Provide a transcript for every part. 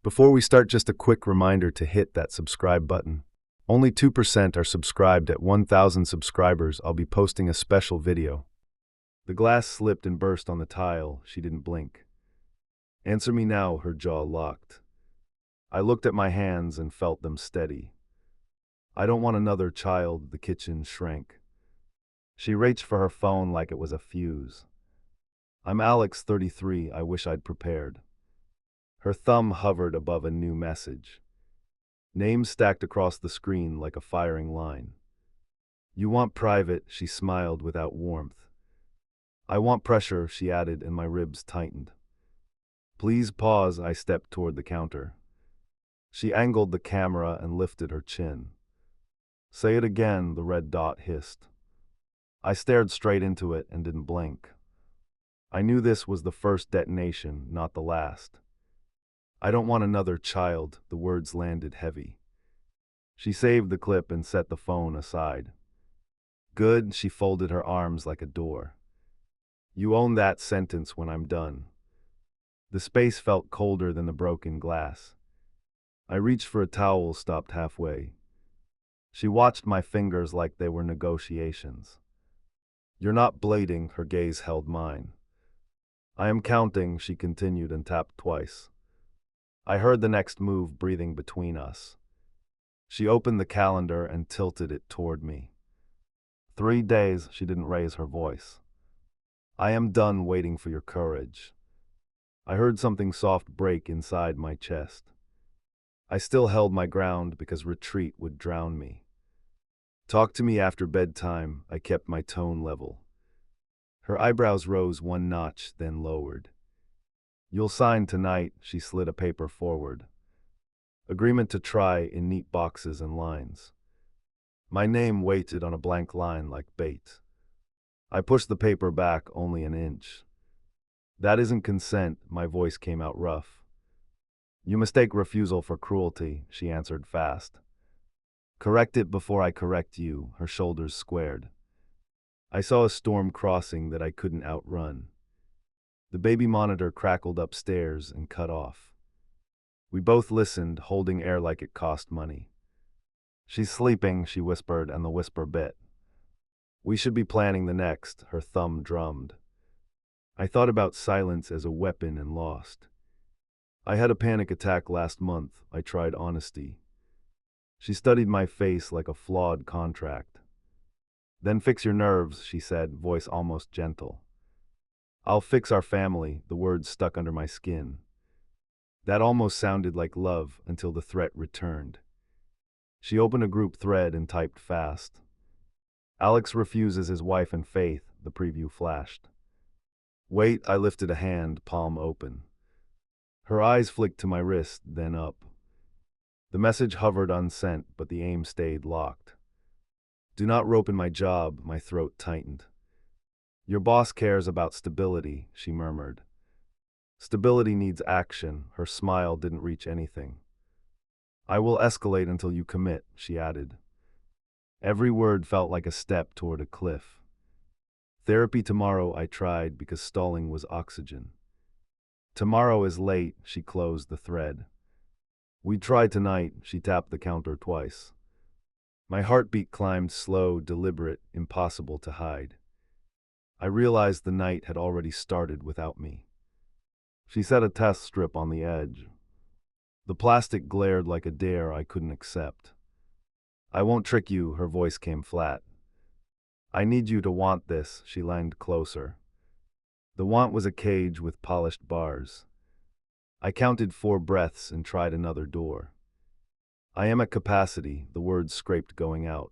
Before we start, just a quick reminder to hit that subscribe button. Only 2% are subscribed. At 1,000 subscribers, I'll be posting a special video. The glass slipped and burst on the tile. She didn't blink. Answer me now, her jaw locked. I looked at my hands and felt them steady. I don't want another child. The kitchen shrank. She reached for her phone like it was a fuse. I'm Alex, 33. I wish I'd prepared. Her thumb hovered above a new message. Names stacked across the screen like a firing line. You want private, she smiled without warmth. I want pressure, she added, and my ribs tightened. Please pause, I stepped toward the counter. She angled the camera and lifted her chin. Say it again, the red dot hissed. I stared straight into it and didn't blink. I knew this was the first detonation, not the last. I don't want another child, the words landed heavy. She saved the clip and set the phone aside. Good, she folded her arms like a door. You own that sentence when I'm done. The space felt colder than the broken glass. I reached for a towel, stopped halfway. She watched my fingers like they were negotiations. You're not blading, her gaze held mine. I am counting, she continued and tapped twice. I heard the next move breathing between us. She opened the calendar and tilted it toward me. 3 days, she didn't raise her voice. I am done waiting for your courage. I heard something soft break inside my chest. I still held my ground because retreat would drown me. Talk to me after bedtime, I kept my tone level. Her eyebrows rose one notch, then lowered. You'll sign tonight, she slid a paper forward. Agreement to try in neat boxes and lines. My name waited on a blank line like bait. I pushed the paper back only an inch. That isn't consent, my voice came out rough. You mistake refusal for cruelty, she answered fast. Correct it before I correct you, her shoulders squared. I saw a storm crossing that I couldn't outrun. The baby monitor crackled upstairs and cut off. We both listened, holding air like it cost money. She's sleeping, she whispered, and the whisper bit. We should be planning the next, her thumb drummed. I thought about silence as a weapon and lost. I had a panic attack last month. I tried honesty. She studied my face like a flawed contract. Then fix your nerves, she said, voice almost gentle. I'll fix our family, the words stuck under my skin. That almost sounded like love until the threat returned. She opened a group thread and typed fast. Alex refuses his wife and Faith, the preview flashed. Wait, I lifted a hand, palm open. Her eyes flicked to my wrist, then up. The message hovered unsent, but the aim stayed locked. Do not rope in my job, my throat tightened. Your boss cares about stability, she murmured. Stability needs action, her smile didn't reach anything. I will escalate until you commit, she added. Every word felt like a step toward a cliff. Therapy tomorrow, I tried because stalling was oxygen. Tomorrow is late, she closed the thread. We try tonight, she tapped the counter twice. My heartbeat climbed slow, deliberate, impossible to hide. I realized the night had already started without me. She set a test strip on the edge. The plastic glared like a dare I couldn't accept. I won't trick you, her voice came flat. I need you to want this, she leaned closer. The want was a cage with polished bars. I counted 4 breaths and tried another door. I am at capacity, the words scraped going out.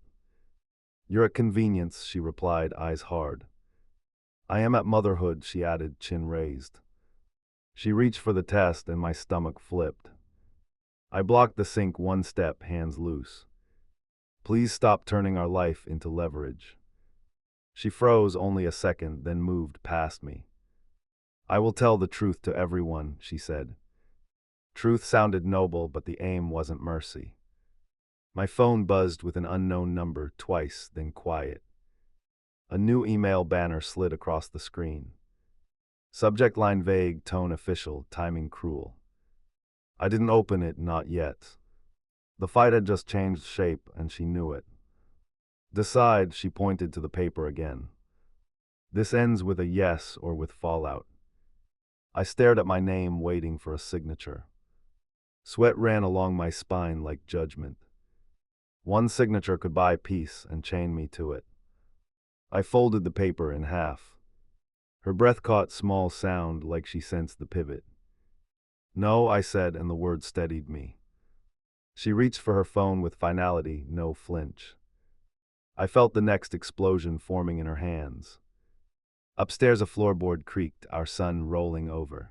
You're at convenience, she replied, eyes hard. I am at motherhood, she added, chin raised. She reached for the test and my stomach flipped. I blocked the sink one step, hands loose. Please stop turning our life into leverage. She froze only a second, then moved past me. I will tell the truth to everyone, she said. Truth sounded noble, but the aim wasn't mercy. My phone buzzed with an unknown number twice, then quiet. A new email banner slid across the screen. Subject line vague, tone official, timing cruel. I didn't open it, not yet. The fight had just changed shape, and she knew it. Decide, she pointed to the paper again. This ends with a yes or with fallout. I stared at my name, waiting for a signature. Sweat ran along my spine like judgment. One signature could buy peace and chain me to it. I folded the paper in half. Her breath caught small sound like she sensed the pivot. No, I said, and the word steadied me. She reached for her phone with finality, no flinch. I felt the next explosion forming in her hands. Upstairs a floorboard creaked, our son rolling over.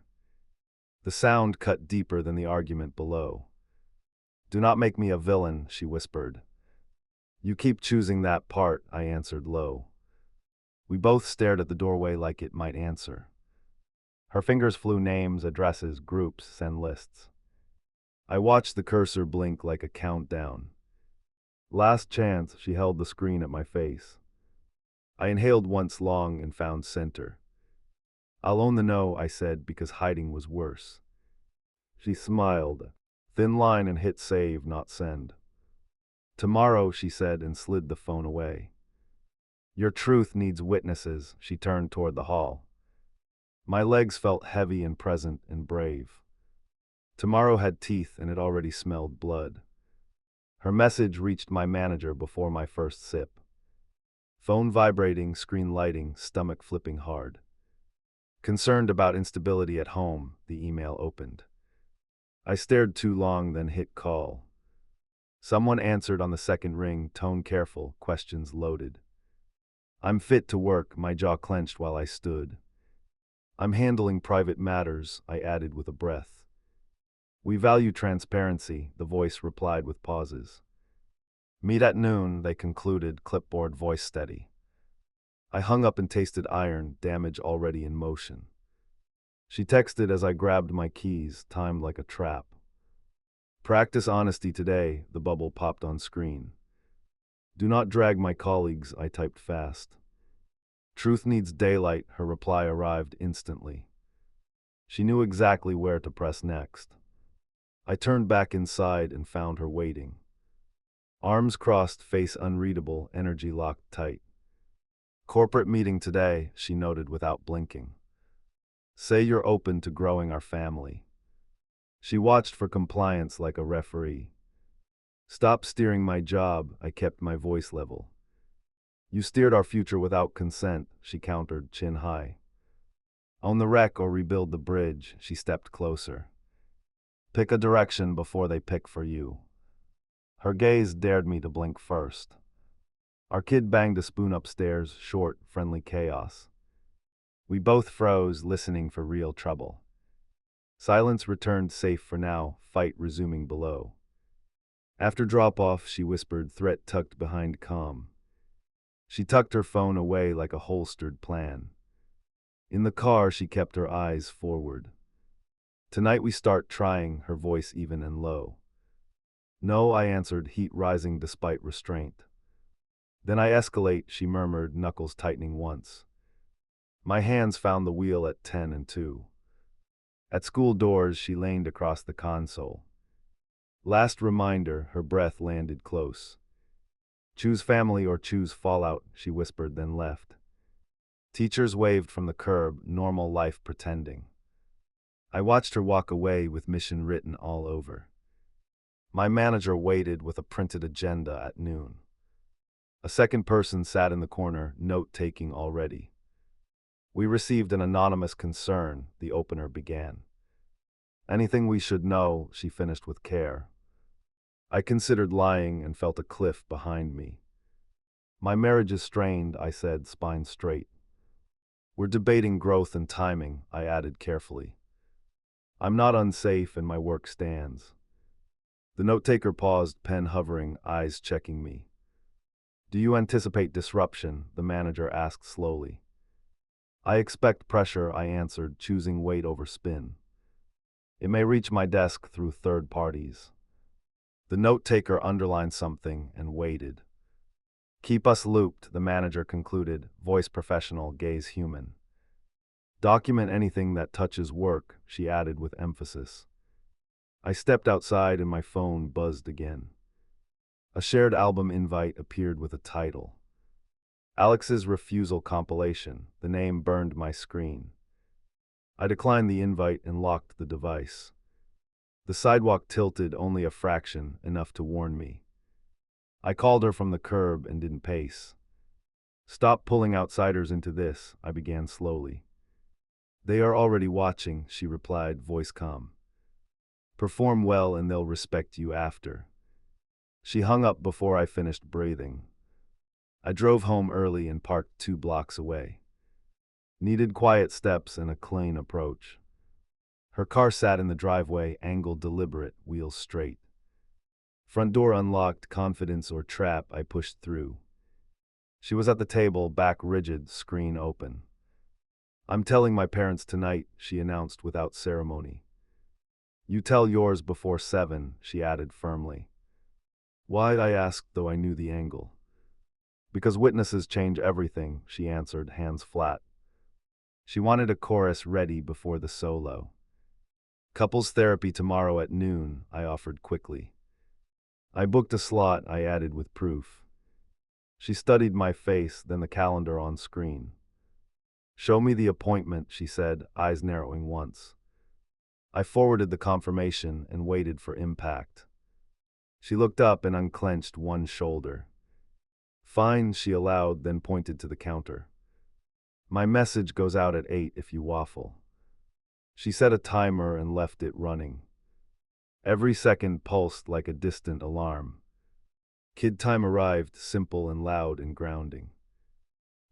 The sound cut deeper than the argument below. Do not make me a villain, she whispered. You keep choosing that part, I answered low. We both stared at the doorway like it might answer. Her fingers flew names, addresses, groups, send lists. I watched the cursor blink like a countdown. Last chance, she held the screen at my face. I inhaled once long and found center. I'll own the no, I said, because hiding was worse. She smiled. Thin line and hit save, not send. Tomorrow, she said, and slid the phone away. Your truth needs witnesses, she turned toward the hall. My legs felt heavy and present and brave. Tomorrow had teeth and it already smelled blood. Her message reached my manager before my first sip. Phone vibrating, screen lighting, stomach flipping hard. Concerned about instability at home, the email opened. I stared too long, then hit call. Someone answered on the second ring, tone careful, questions loaded. I'm fit to work, my jaw clenched while I stood. I'm handling private matters, I added with a breath. We value transparency, the voice replied with pauses. Meet at noon, they concluded, clipboard voice steady. I hung up and tasted iron, damage already in motion. She texted as I grabbed my keys, timed like a trap. Practice honesty today, the bubble popped on screen. Do not drag my colleagues, I typed fast. Truth needs daylight, her reply arrived instantly. She knew exactly where to press next. I turned back inside and found her waiting. Arms crossed, face unreadable, energy locked tight. Corporate meeting today, she noted without blinking. Say you're open to growing our family. She watched for compliance like a referee. Stop steering my job, I kept my voice level. You steered our future without consent, she countered, chin high. Own the wreck or rebuild the bridge, she stepped closer. Pick a direction before they pick for you. Her gaze dared me to blink first. Our kid banged a spoon upstairs, short, friendly chaos. We both froze, listening for real trouble. Silence returned safe for now, fight resuming below. After drop-off, she whispered, threat tucked behind calm. She tucked her phone away like a holstered plan. In the car, she kept her eyes forward. Tonight we start trying, her voice even and low. No, I answered, heat rising despite restraint. Then I escalate, she murmured, knuckles tightening once. My hands found the wheel at 10 and 2. At school doors, she leaned across the console. Last reminder, her breath landed close. Choose family or choose fallout, she whispered, then left. Teachers waved from the curb, normal life pretending. I watched her walk away with mission written all over. My manager waited with a printed agenda at noon. A second person sat in the corner, note-taking already. We received an anonymous concern, the opener began. Anything we should know, she finished with care. I considered lying and felt a cliff behind me. My marriage is strained, I said, spine straight. We're debating growth and timing, I added carefully. I'm not unsafe and my work stands. The note-taker paused, pen hovering, eyes checking me. Do you anticipate disruption? The manager asked slowly. I expect pressure, I answered, choosing weight over spin. It may reach my desk through third parties. The note-taker underlined something and waited. Keep us looped, the manager concluded, voice professional, gaze human. Document anything that touches work, she added with emphasis. I stepped outside and my phone buzzed again. A shared album invite appeared with a title. Alex's Refusal Compilation. The name burned my screen. I declined the invite and locked the device. The sidewalk tilted only a fraction, enough to warn me. I called her from the curb and didn't pace. Stop pulling outsiders into this, I began slowly. They are already watching, she replied, voice calm. Perform well and they'll respect you after. She hung up before I finished breathing. I drove home early and parked 2 blocks away. Needed quiet steps and a clean approach. Her car sat in the driveway, angled deliberate, wheels straight. Front door unlocked, confidence or trap, I pushed through. She was at the table, back rigid, screen open. I'm telling my parents tonight, she announced without ceremony. You tell yours before 7, she added firmly. Why, I asked, though I knew the angle. Because witnesses change everything, she answered, hands flat. She wanted a chorus ready before the solo. Couples therapy tomorrow at noon, I offered quickly. I booked a slot, I added with proof. She studied my face, then the calendar on screen. Show me the appointment, she said, eyes narrowing once. I forwarded the confirmation and waited for impact. She looked up and unclenched one shoulder. Fine, she allowed, then pointed to the counter. My message goes out at 8 if you waffle. She set a timer and left it running. Every second pulsed like a distant alarm. Kid time arrived, simple and loud and grounding.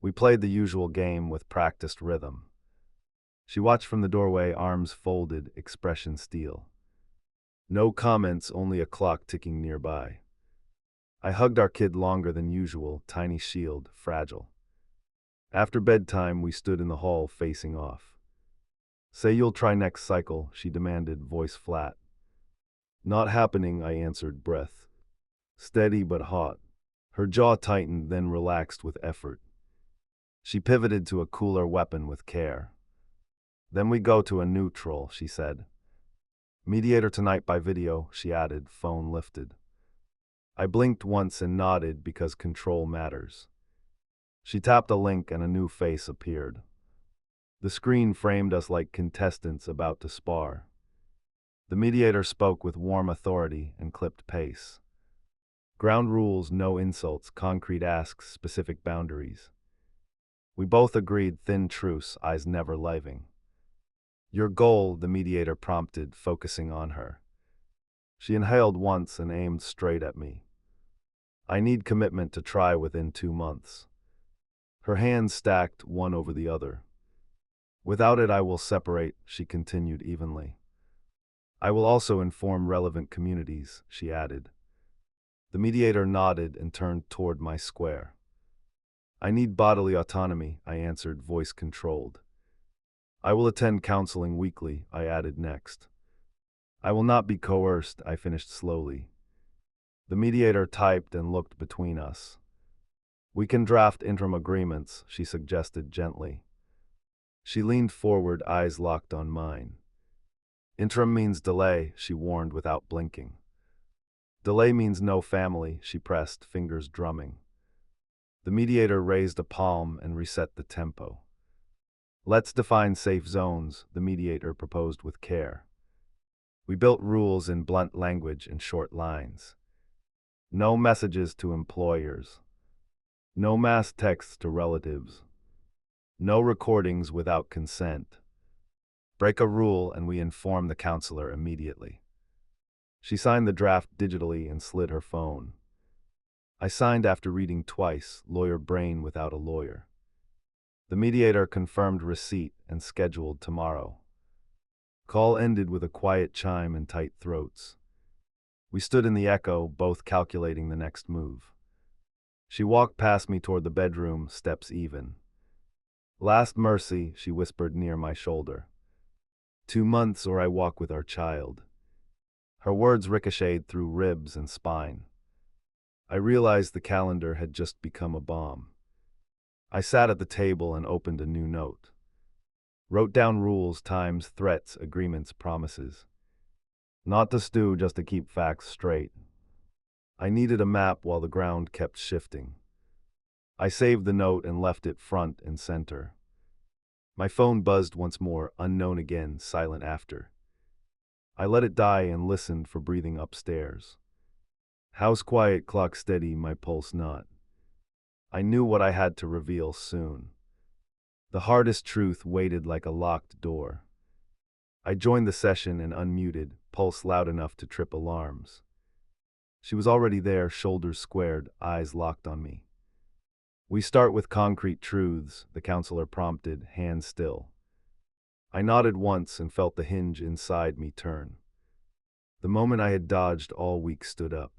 We played the usual game with practiced rhythm. She watched from the doorway, arms folded, expression steel. No comments, only a clock ticking nearby. I hugged our kid longer than usual, tiny shield, fragile. After bedtime, we stood in the hall facing off. Say you'll try next cycle, she demanded, voice flat. Not happening, I answered, breath steady but hot. Her jaw tightened, then relaxed with effort. She pivoted to a cooler weapon with care. Then we go to a neutral, she said. Mediator tonight by video, she added, phone lifted. I blinked once and nodded because control matters. She tapped a link and a new face appeared. The screen framed us like contestants about to spar. The mediator spoke with warm authority and clipped pace. Ground rules, no insults, concrete asks, specific boundaries. We both agreed, thin truce, eyes never living. Your goal, the mediator prompted, focusing on her. She inhaled once and aimed straight at me. I need commitment to try within 2 months. Her hands stacked, one over the other. Without it I will separate, she continued evenly. I will also inform relevant communities, she added. The mediator nodded and turned toward my square. I need bodily autonomy, I answered, voice controlled. I will attend counseling weekly, I added next. I will not be coerced, I finished slowly. The mediator typed and looked between us. We can draft interim agreements, she suggested gently. She leaned forward, eyes locked on mine. Interim means delay, she warned without blinking. Delay means no family, she pressed, fingers drumming. The mediator raised a palm and reset the tempo. Let's define safe zones, the mediator proposed with care. We built rules in blunt language and short lines. No messages to employers. No mass texts to relatives. No recordings without consent. Break a rule and we inform the counselor immediately. She signed the draft digitally and slid her phone. I signed after reading twice, lawyer brain without a lawyer. The mediator confirmed receipt and scheduled tomorrow. Call ended with a quiet chime and tight throats. We stood in the echo, both calculating the next move. She walked past me toward the bedroom, steps even. Last mercy, she whispered near my shoulder. 2 months or I walk with our child. Her words ricocheted through ribs and spine. I realized the calendar had just become a bomb. I sat at the table and opened a new note. Wrote down rules, times, threats, agreements, promises. Not to stew, just to keep facts straight. I needed a map while the ground kept shifting. I saved the note and left it front and center. My phone buzzed once more, unknown again, silent after. I let it die and listened for breathing upstairs. House quiet, clock steady, my pulse not. I knew what I had to reveal soon. The hardest truth waited like a locked door. I joined the session and unmuted, pulse loud enough to trip alarms. She was already there, shoulders squared, eyes locked on me. We start with concrete truths, the counselor prompted, hands still. I nodded once and felt the hinge inside me turn. The moment I had dodged all week stood up.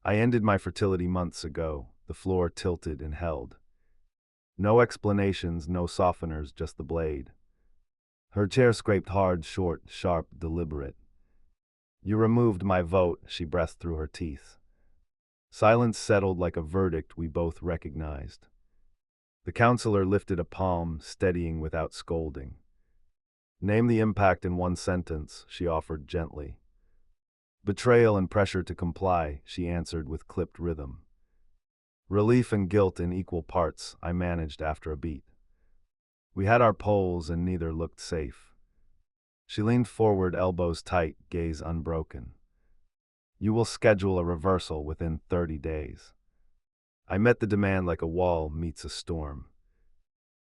I ended my fertility months ago, the floor tilted and held. No explanations, no softeners, just the blade. Her chair scraped hard, short, sharp, deliberate. You removed my vote, she breathed through her teeth. Silence settled like a verdict we both recognized. The counselor lifted a palm, steadying without scolding. Name the impact in one sentence, she offered gently. Betrayal and pressure to comply, she answered with clipped rhythm. Relief and guilt in equal parts, I managed after a beat. We had our polls and neither looked safe. She leaned forward, elbows tight, gaze unbroken. You will schedule a reversal within 30 days. I met the demand like a wall meets a storm.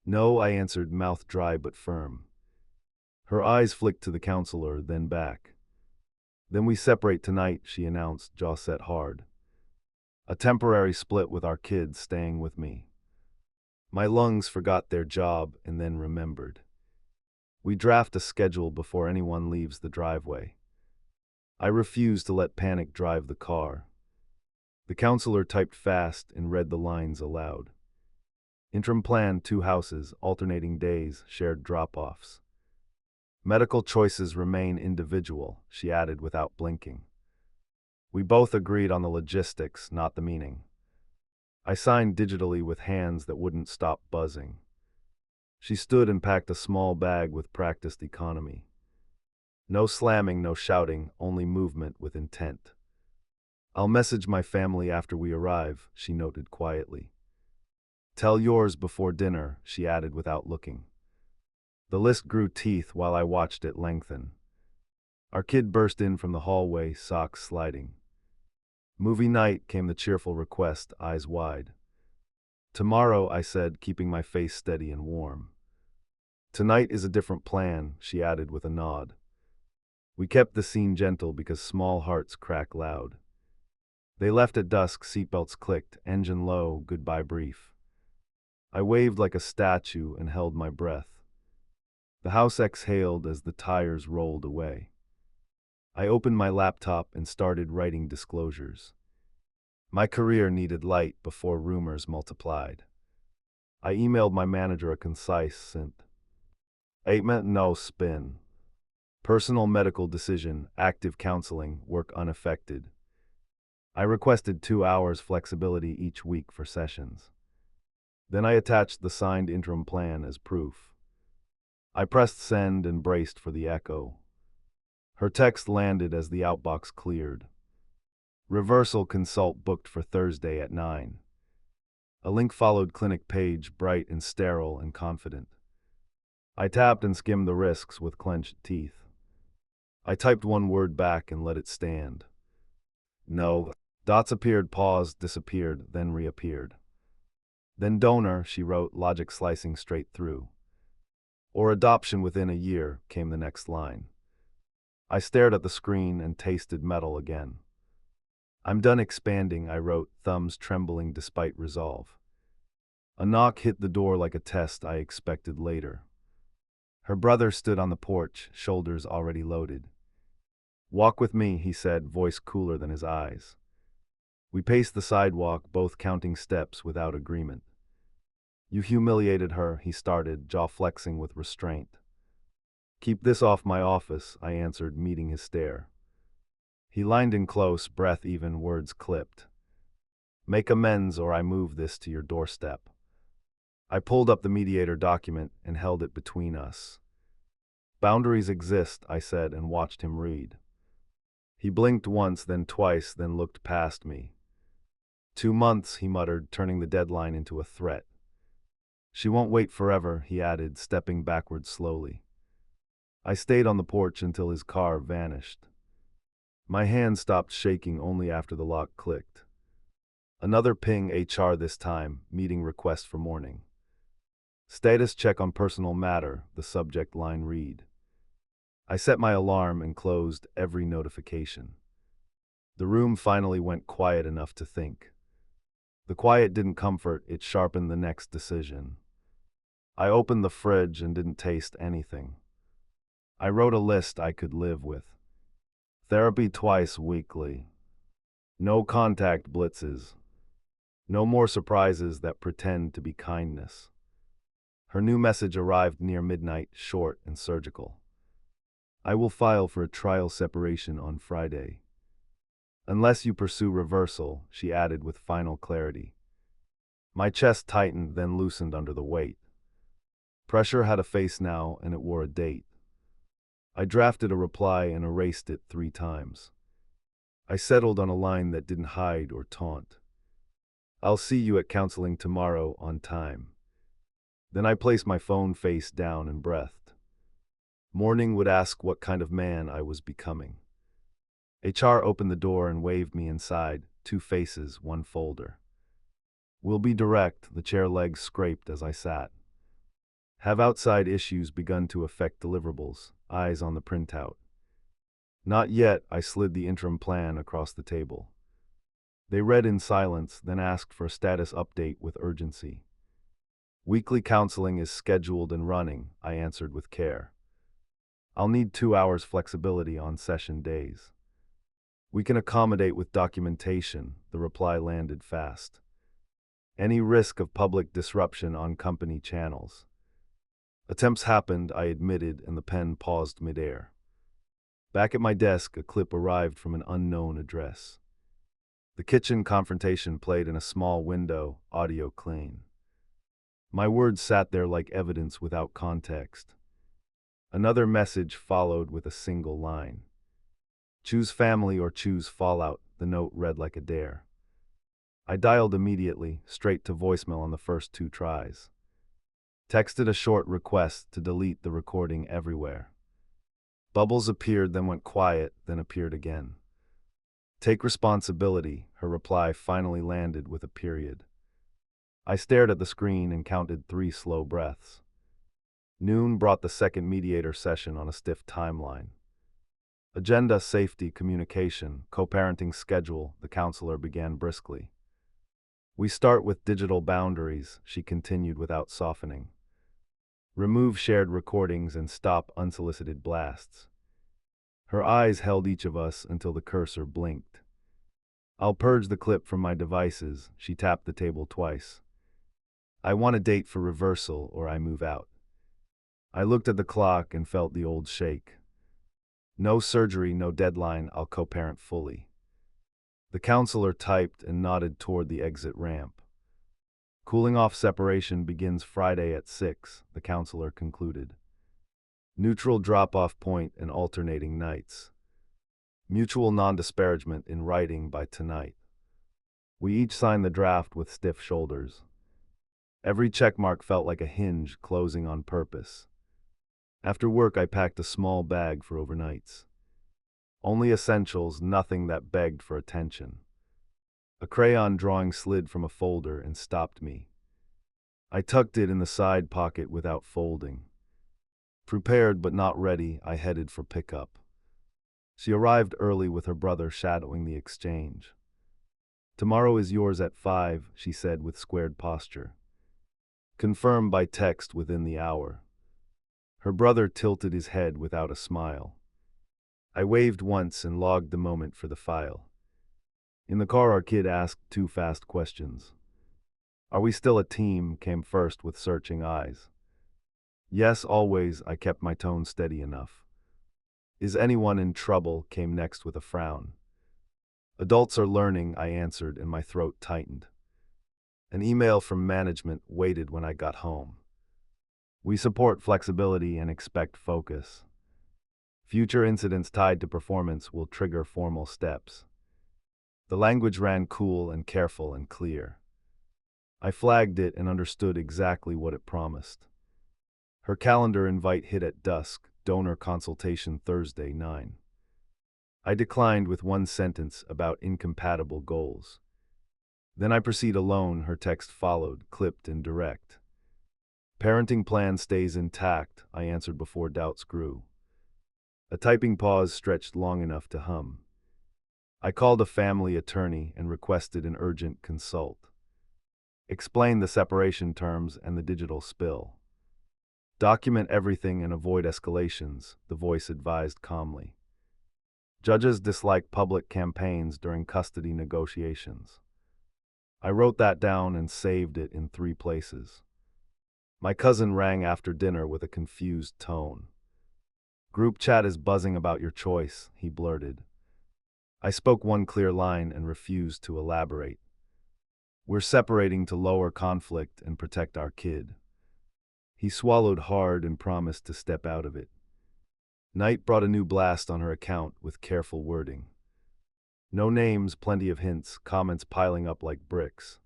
No, I answered, mouth dry but firm. Her eyes flicked to the counselor, then back. Then we separate tonight, she announced, jaw set hard. A temporary split with our kids staying with me. My lungs forgot their job and then remembered. We draft a schedule before anyone leaves the driveway. I refuse to let panic drive the car. The counselor typed fast and read the lines aloud. Interim plan, 2 houses, alternating days, shared drop-offs. Medical choices remain individual, she added without blinking. We both agreed on the logistics, not the meaning. I signed digitally with hands that wouldn't stop buzzing. She stood and packed a small bag with practiced economy. No slamming, no shouting, only movement with intent. I'll message my family after we arrive, she noted quietly. Tell yours before dinner, she added without looking. The list grew teeth while I watched it lengthen. Our kid burst in from the hallway, socks sliding. Movie night, came the cheerful request, eyes wide. Tomorrow, I said, keeping my face steady and warm. Tonight is a different plan, she added with a nod. We kept the scene gentle because small hearts crack loud. They left at dusk, seatbelts clicked, engine low, goodbye brief. I waved like a statue and held my breath. The house exhaled as the tires rolled away. I opened my laptop and started writing disclosures. My career needed light before rumors multiplied. I emailed my manager a concise statement, no spin. Personal medical decision, active counseling, work unaffected. I requested 2 hours flexibility each week for sessions. Then I attached the signed interim plan as proof. I pressed send and braced for the echo. Her text landed as the outbox cleared. Reversal consult booked for Thursday at 9. A link followed, clinic page, bright and sterile and confident. I tapped and skimmed the risks with clenched teeth. I typed one word back and let it stand. No. Dots appeared, paused, disappeared, then reappeared. Then donor, she wrote, logic slicing straight through. Or adoption within a year, came the next line. I stared at the screen and tasted metal again. I'm done expanding, I wrote, thumbs trembling despite resolve. A knock hit the door like a test I expected later. Her brother stood on the porch, shoulders already loaded. Walk with me, he said, voice cooler than his eyes. We paced the sidewalk, both counting steps without agreement. You humiliated her, he started, jaw flexing with restraint. Keep this off my office, I answered, meeting his stare. He lined in close, breath even, words clipped. Make amends or I move this to your doorstep. I pulled up the mediator document and held it between us. Boundaries exist, I said, and watched him read. He blinked once, then twice, then looked past me. 2 months, he muttered, turning the deadline into a threat. She won't wait forever, he added, stepping backward slowly. I stayed on the porch until his car vanished. My hand stopped shaking only after the lock clicked. Another ping, HR this time, meeting request for morning. Status check on personal matter, the subject line read. I set my alarm and closed every notification. The room finally went quiet enough to think. The quiet didn't comfort, it sharpened the next decision. I opened the fridge and didn't taste anything. I wrote a list I could live with. Therapy twice weekly. No contact blitzes. No more surprises that pretend to be kindness. Her new message arrived near midnight, short and surgical. I will file for a trial separation on Friday. Unless you pursue reversal, she added with final clarity. My chest tightened, then loosened under the weight. Pressure had a face now, and it wore a date. I drafted a reply and erased it 3 times. I settled on a line that didn't hide or taunt. I'll see you at counseling tomorrow on time. Then I placed my phone face down and breathed. Morning would ask what kind of man I was becoming. HR opened the door and waved me inside, 2 faces, 1 folder. We'll be direct, the chair legs scraped as I sat. Have outside issues begun to affect deliverables? Eyes on the printout. Not yet, I slid the interim plan across the table. They read in silence, then asked for a status update with urgency. Weekly counseling is scheduled and running, I answered with care. I'll need 2 hours flexibility on session days. We can accommodate with documentation, the reply landed fast. Any risk of public disruption on company channels. Attempts happened, I admitted, and the pen paused midair. Back at my desk, a clip arrived from an unknown address. The kitchen confrontation played in a small window, audio clean. My words sat there like evidence without context. Another message followed with a single line. Choose family or choose fallout, the note read like a dare. I dialed immediately, straight to voicemail on the first 2 tries. Texted a short request to delete the recording everywhere. Bubbles appeared, then went quiet, then appeared again. Take responsibility, her reply finally landed with a period. I stared at the screen and counted 3 slow breaths. Noon brought the second mediator session on a stiff timeline. Agenda, safety, communication, co-parenting schedule, the counselor began briskly. We start with digital boundaries, she continued without softening. Remove shared recordings and stop unsolicited blasts. Her eyes held each of us until the cursor blinked. I'll purge the clip from my devices, she tapped the table twice. I want a date for reversal or I move out. I looked at the clock and felt the old shake. No surgery, no deadline, I'll co-parent fully. The counselor typed and nodded toward the exit ramp. Cooling off separation begins Friday at 6, the counselor concluded. Neutral drop-off point and alternating nights. Mutual non-disparagement in writing by tonight. We each signed the draft with stiff shoulders. Every checkmark felt like a hinge closing on purpose. After work, I packed a small bag for overnights. Only essentials, nothing that begged for attention. A crayon drawing slid from a folder and stopped me. I tucked it in the side pocket without folding. Prepared but not ready, I headed for pickup. She arrived early with her brother shadowing the exchange. Tomorrow is yours at 5, she said with squared posture. Confirmed by text within the hour. Her brother tilted his head without a smile. I waved once and logged the moment for the file. In the car, our kid asked 2 fast questions. Are we still a team? Came first with searching eyes. Yes, always, I kept my tone steady enough. Is anyone in trouble? Came next with a frown. Adults are learning, I answered, and my throat tightened. An email from management waited when I got home. We support flexibility and expect focus. Future incidents tied to performance will trigger formal steps. The language ran cool and careful and clear. I flagged it and understood exactly what it promised. Her calendar invite hit at dusk, donor consultation Thursday 9. I declined with one sentence about incompatible goals. Then I proceed alone, her text followed, clipped and direct. Parenting plan stays intact, I answered before doubts grew. A typing pause stretched long enough to hum. I called a family attorney and requested an urgent consult. Explain the separation terms and the digital spill. Document everything and avoid escalations, the voice advised calmly. Judges dislike public campaigns during custody negotiations. I wrote that down and saved it in 3 places. My cousin rang after dinner with a confused tone. Group chat is buzzing about your choice, he blurted. I spoke one clear line and refused to elaborate. We're separating to lower conflict and protect our kid. He swallowed hard and promised to step out of it. Night brought a new blast on her account with careful wording. No names, plenty of hints, comments piling up like bricks.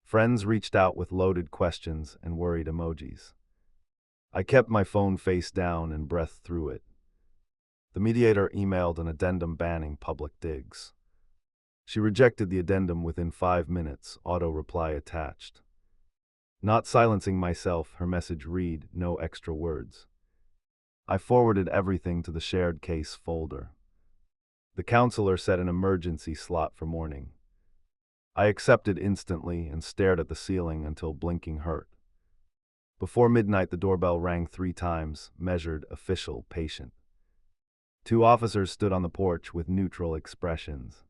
Friends reached out with loaded questions and worried emojis. I kept my phone face down and breathed through it. The mediator emailed an addendum banning public digs. She rejected the addendum within 5 minutes, auto reply attached. Not silencing myself, her message read, no extra words. I forwarded everything to the shared case folder. The counselor set an emergency slot for morning. I accepted instantly and stared at the ceiling until blinking hurt. Before midnight, the doorbell rang 3 times, measured, official, patient. 2 officers stood on the porch with neutral expressions.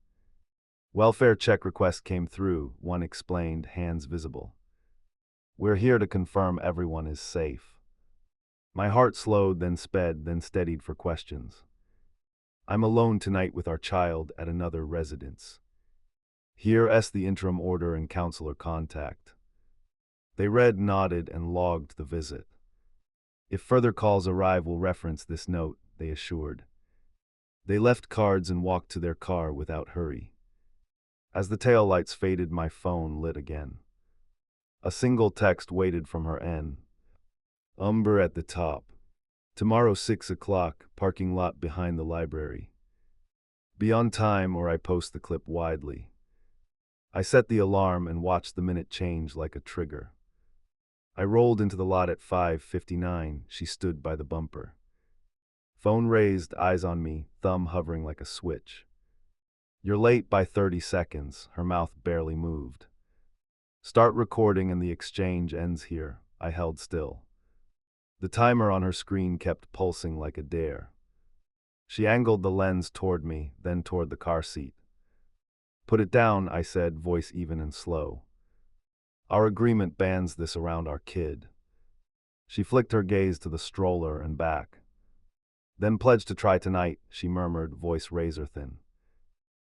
Welfare check request came through, one explained, hands visible. We're here to confirm everyone is safe. My heart slowed, then sped, then steadied for questions. I'm alone tonight with our child at another residence. Here's the interim order and counselor contact. They read, nodded, and logged the visit. If further calls arrive, we'll reference this note, they assured. They left cards and walked to their car without hurry. As the taillights faded, my phone lit again. A single text waited from her end. Umber at the top. Tomorrow 6 o'clock, parking lot behind the library. Be on time or I post the clip widely. I set the alarm and watched the minute change like a trigger. I rolled into the lot at 5:59. She stood by the bumper. Phone raised, eyes on me, thumb hovering like a switch. You're late by 30 seconds, her mouth barely moved. Start recording and the exchange ends here. I held still. The timer on her screen kept pulsing like a dare. She angled the lens toward me, then toward the car seat. Put it down, I said, voice even and slow. Our agreement bans this around our kid. She flicked her gaze to the stroller and back. Then pledged to try tonight, she murmured, voice razor thin.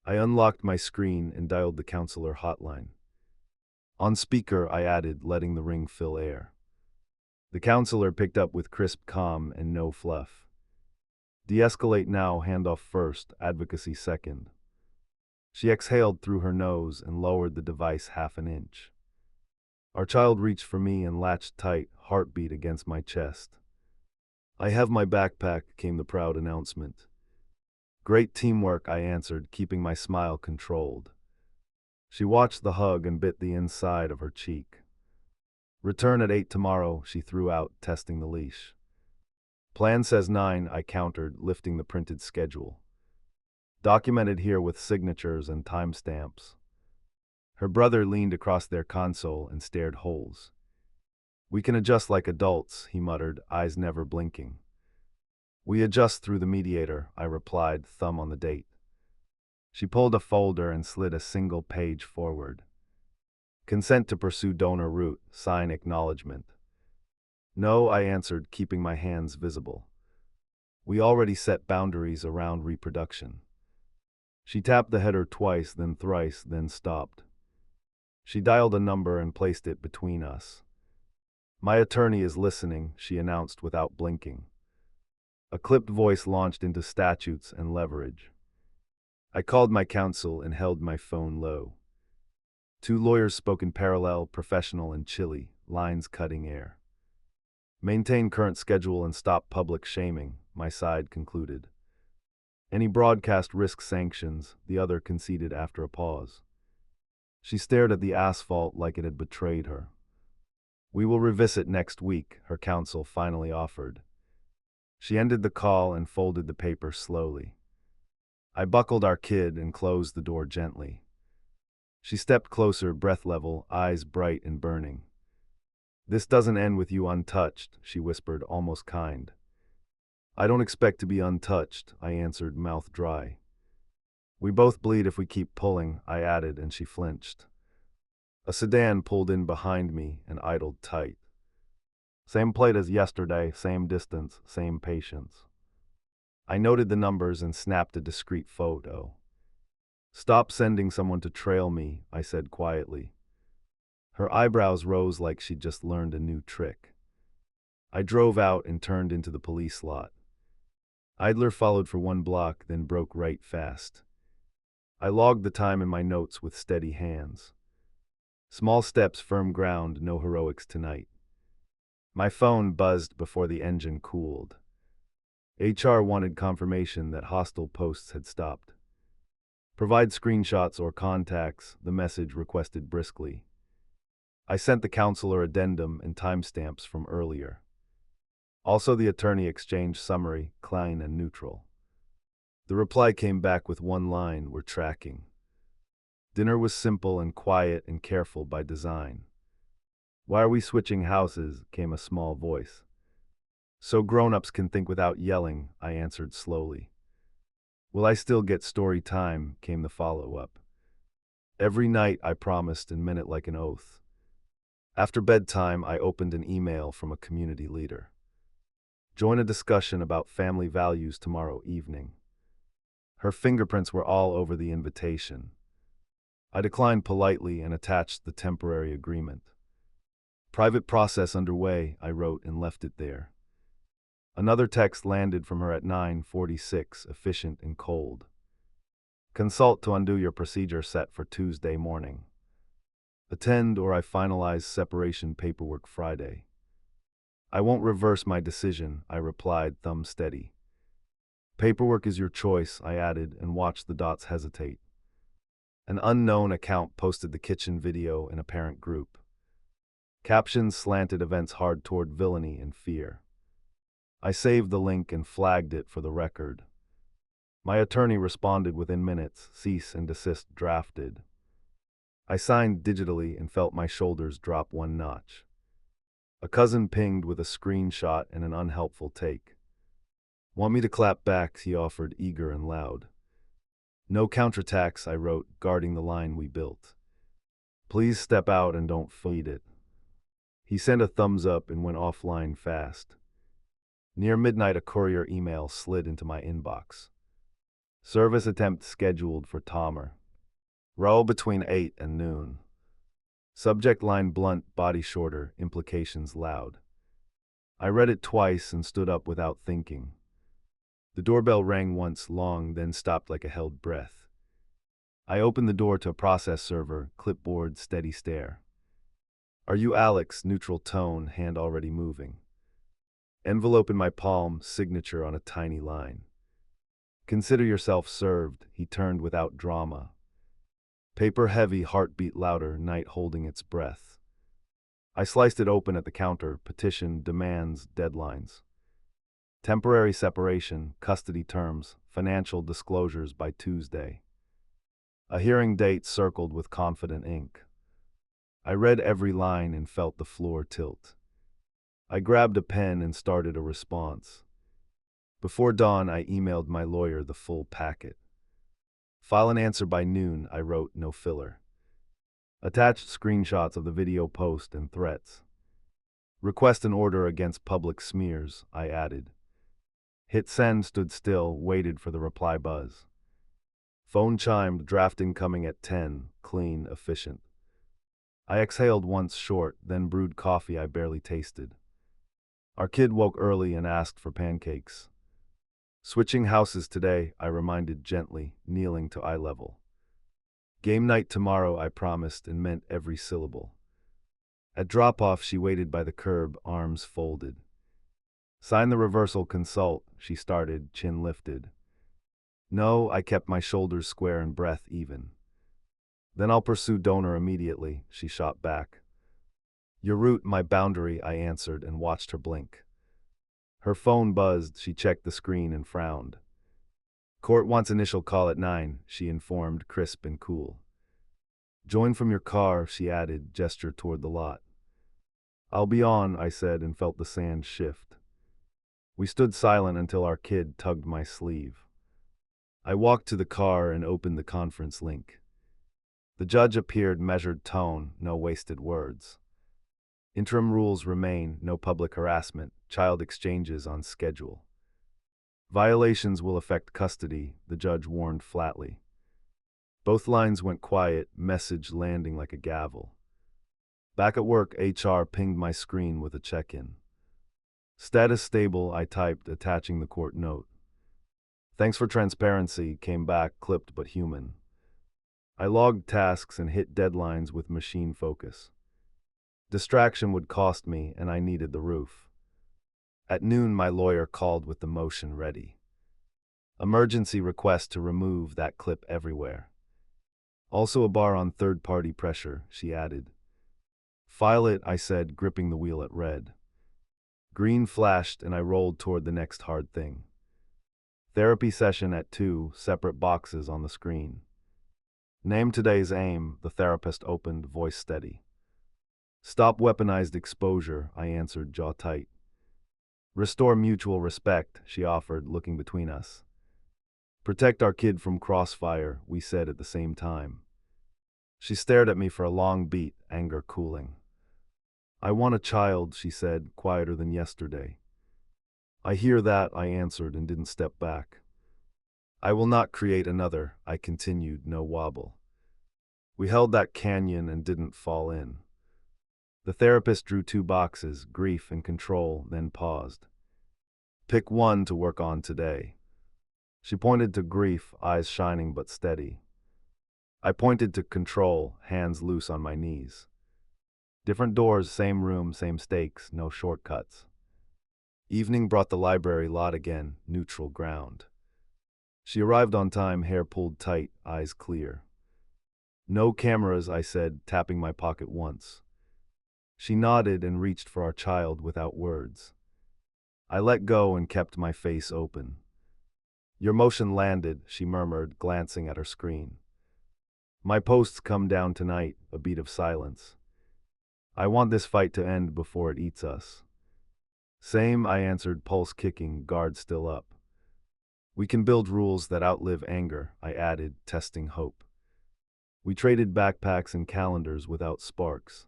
I unlocked my screen and dialed the counselor hotline. On speaker, I added, letting the ring fill air. The counselor picked up with crisp calm and no fluff. De-escalate now, handoff first, advocacy second. She exhaled through her nose and lowered the device half an inch. Our child reached for me and latched tight, heartbeat against my chest. I have my backpack, came the proud announcement. Great teamwork, I answered, keeping my smile controlled. She watched the hug and bit the inside of her cheek. Return at 8 tomorrow, she threw out, testing the leash. Plan says 9, I countered, lifting the printed schedule. Documented here with signatures and timestamps. Her brother leaned across their console and stared holes. We can adjust like adults, he muttered, eyes never blinking. We adjust through the mediator, I replied, thumb on the date. She pulled a folder and slid a single page forward. Consent to pursue donor route, sign acknowledgement. No, I answered, keeping my hands visible. We already set boundaries around reproduction. She tapped the header twice, then thrice, then stopped. She dialed a number and placed it between us. My attorney is listening, she announced without blinking. A clipped voice launched into statutes and leverage. I called my counsel and held my phone low. Two lawyers spoke in parallel, professional and chilly, lines cutting air. Maintain current schedule and stop public shaming, my side concluded. Any broadcast risks sanctions, the other conceded after a pause. She stared at the asphalt like it had betrayed her. We will revisit next week, her counsel finally offered. She ended the call and folded the paper slowly. I buckled our kid and closed the door gently. She stepped closer, breath level, eyes bright and burning. This doesn't end with you untouched, she whispered, almost kind. I don't expect to be untouched, I answered, mouth dry. We both bleed if we keep pulling, I added, and she flinched. A sedan pulled in behind me and idled tight. Same plate as yesterday, same distance, same patience. I noted the numbers and snapped a discreet photo. Stop sending someone to trail me, I said quietly. Her eyebrows rose like she'd just learned a new trick. I drove out and turned into the police lot. Idler followed for 1 block, then broke right fast. I logged the time in my notes with steady hands. Small steps, firm ground, no heroics tonight. My phone buzzed before the engine cooled. HR wanted confirmation that hostile posts had stopped. Provide screenshots or contacts, the message requested briskly. I sent the counselor addendum and timestamps from earlier. Also the attorney exchanged summary, clean and neutral. The reply came back with 1 line, we're tracking. Dinner was simple and quiet and careful by design. Why are we switching houses? Came a small voice. So grown-ups can think without yelling, I answered slowly. Will I still get story time? Came the follow-up. Every night, I promised and meant it like an oath. After bedtime, I opened an email from a community leader. Join a discussion about family values tomorrow evening. Her fingerprints were all over the invitation. I declined politely and attached the temporary agreement. Private process underway, I wrote and left it there. Another text landed from her at 9:46, efficient and cold. Consult to undo your procedure set for Tuesday morning. Attend or I finalize separation paperwork Friday. I won't reverse my decision, I replied, thumb steady. Paperwork is your choice, I added, and watched the dots hesitate. An unknown account posted the kitchen video in a parent group. Captions slanted events hard toward villainy and fear. I saved the link and flagged it for the record. My attorney responded within minutes, cease and desist drafted. I signed digitally and felt my shoulders drop 1 notch. A cousin pinged with a screenshot and an unhelpful take. Want me to clap back, he offered, eager and loud. No counterattacks, I wrote, guarding the line we built. Please step out and don't feed it. He sent a thumbs up and went offline fast. Near midnight, a courier email slid into my inbox. Service attempt scheduled for Tomer. Row between 8 and noon. Subject line blunt, body shorter, implications loud. I read it twice and stood up without thinking. The doorbell rang once, long, then stopped like a held breath. I opened the door to a process server, clipboard, steady stare. Are you Alex? Neutral tone, hand already moving. Envelope in my palm, signature on a tiny line. Consider yourself served, he turned without drama. Paper heavy, heartbeat louder, night holding its breath. I sliced it open at the counter, petition, demands, deadlines. Temporary separation, custody terms, financial disclosures by Tuesday. A hearing date circled with confident ink. I read every line and felt the floor tilt. I grabbed a pen and started a response. Before dawn, I emailed my lawyer the full packet. File an answer by noon, I wrote, no filler. Attached screenshots of the video post and threats. Request an order against public smears, I added. Hit send, stood still, waited for the reply buzz. Phone chimed, draft incoming at 10, clean, efficient. I exhaled once short, then brewed coffee I barely tasted. Our kid woke early and asked for pancakes. Switching houses today, I reminded gently, kneeling to eye level. Game night tomorrow, I promised and meant every syllable. At drop-off, she waited by the curb, arms folded. Sign the reversal, consult, she started, chin lifted. No, I kept my shoulders square and breath even. Then I'll pursue donor immediately, she shot back. Your route, my boundary, I answered and watched her blink. Her phone buzzed, she checked the screen and frowned. Court wants initial call at 9, she informed, crisp and cool. Join from your car, she added, gesture toward the lot. I'll be on, I said and felt the sand shift. We stood silent until our kid tugged my sleeve. I walked to the car and opened the conference link. The judge appeared, measured tone, no wasted words. Interim rules remain, no public harassment, child exchanges on schedule. Violations will affect custody, the judge warned flatly. Both lines went quiet, message landing like a gavel. Back at work, HR pinged my screen with a check-in. Status stable, I typed, attaching the court note. Thanks for transparency, came back, clipped but human. I logged tasks and hit deadlines with machine focus. Distraction would cost me, and I needed the roof. At noon, my lawyer called with the motion ready. Emergency request to remove that clip everywhere. Also a bar on third-party pressure, she added. File it, I said, gripping the wheel at red. Green flashed, and I rolled toward the next hard thing. Therapy session at 2, separate boxes on the screen. Name today's aim, the therapist opened, voice steady. Stop weaponized exposure, I answered, jaw tight. Restore mutual respect, she offered, looking between us. Protect our kid from crossfire, we said at the same time. She stared at me for a long beat, anger cooling. I want a child, she said, quieter than yesterday. I hear that, I answered and didn't step back. I will not create another, I continued, no wobble. We held that canyon and didn't fall in. The therapist drew 2 boxes, grief and control, then paused. Pick one to work on today. She pointed to grief, eyes shining but steady. I pointed to control, hands loose on my knees. Different doors, same room, same stakes, no shortcuts. Evening brought the library lot again, neutral ground. She arrived on time, hair pulled tight, eyes clear. No cameras, I said, tapping my pocket once. She nodded and reached for our child without words. I let go and kept my face open. Your motion landed, she murmured, glancing at her screen. My posts come down tonight, a beat of silence. I want this fight to end before it eats us. Same, I answered, pulse kicking, guard still up. We can build rules that outlive anger, I added, testing hope. We traded backpacks and calendars without sparks.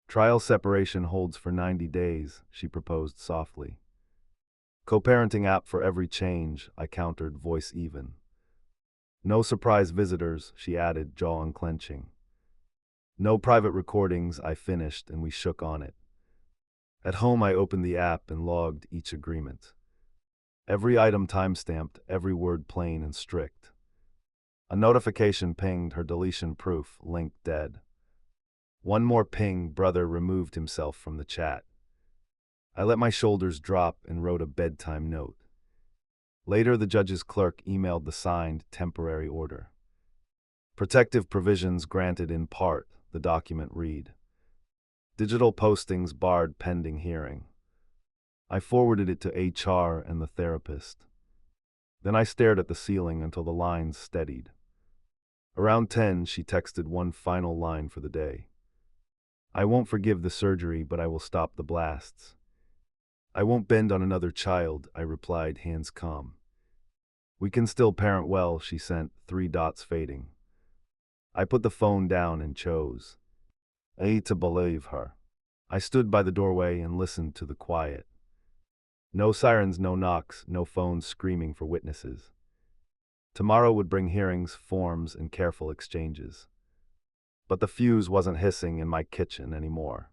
Trial separation holds for 90 days, she proposed softly. Co-parenting app for every change, I countered, voice even. No surprise visitors, she added, jaw unclenching. No private recordings, I finished, and we shook on it. At home, I opened the app and logged each agreement. Every item timestamped, every word plain and strict. A notification pinged, her deletion proof, link dead. One more ping, brother removed himself from the chat. I let my shoulders drop and wrote a bedtime note. Later, the judge's clerk emailed the signed temporary order. Protective provisions granted in part, the document read. Digital postings barred pending hearing. I forwarded it to HR and the therapist. Then I stared at the ceiling until the lines steadied. Around 10, she texted one final line for the day. I won't forgive the surgery, but I will stop the blasts. I won't bend on another child, I replied, hands calm. We can still parent well, she sent, 3 dots fading. I put the phone down and chose. To believe her. I stood by the doorway and listened to the quiet. No sirens, no knocks, no phones screaming for witnesses. Tomorrow would bring hearings, forms, and careful exchanges. But the fuse wasn't hissing in my kitchen anymore.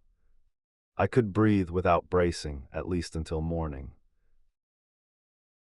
I could breathe without bracing, at least until morning.